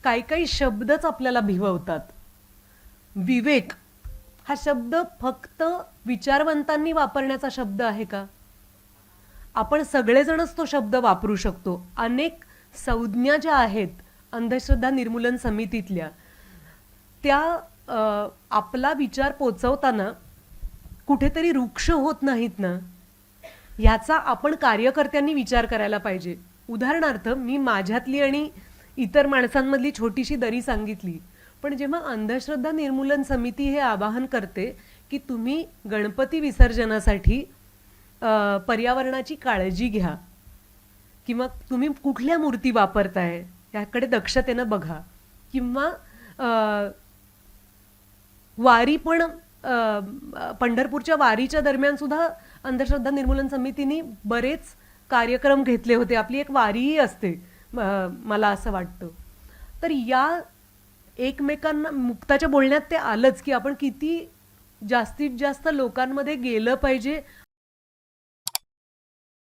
काही काही शब्दच आपल्याला भिववतात. विवेक हा शब्द फक्त विचारवंतांनी वापरण्याचा शब्द आहे का? आपण सगळेजणच तो शब्द वापरू शकतो. अनेक संज्ञा ज्या आहेत अंधश्रद्धा निर्मूलन समितीतल्या, त्या आपला विचार पोचवताना कुठेतरी रुक्ष होत नाहीत ना, ह्याचा आपण कार्यकर्त्यांनी विचार करायला पाहिजे. उदाहरणार्थ मी माझ्यातली आणि इतर माणसांमधली छोटीशी दरी सांगितली, पण जेव्हा अंधश्रद्धा निर्मूलन समिती हे आवाहन करते की तुम्ही गणपती विसर्जनासाठी पर्यावरणाची काळजी घ्या किंवा तुम्ही कुठल्या मूर्ती वापरताय याकडे दक्षतेनं बघा, किंवा वारी पण पंढरपूरच्या वारीच्या दरम्यान सुद्धा अंधश्रद्धा निर्मूलन समितीने बरेच कार्यक्रम घेतले होते. आपली एक वारीही असते मला असं वाटतं. तर या एकमेकांना मुक्ताच्या बोलण्यात ते आलंच की आपण किती जास्तीत जास्त लोकांमध्ये गेलं पाहिजे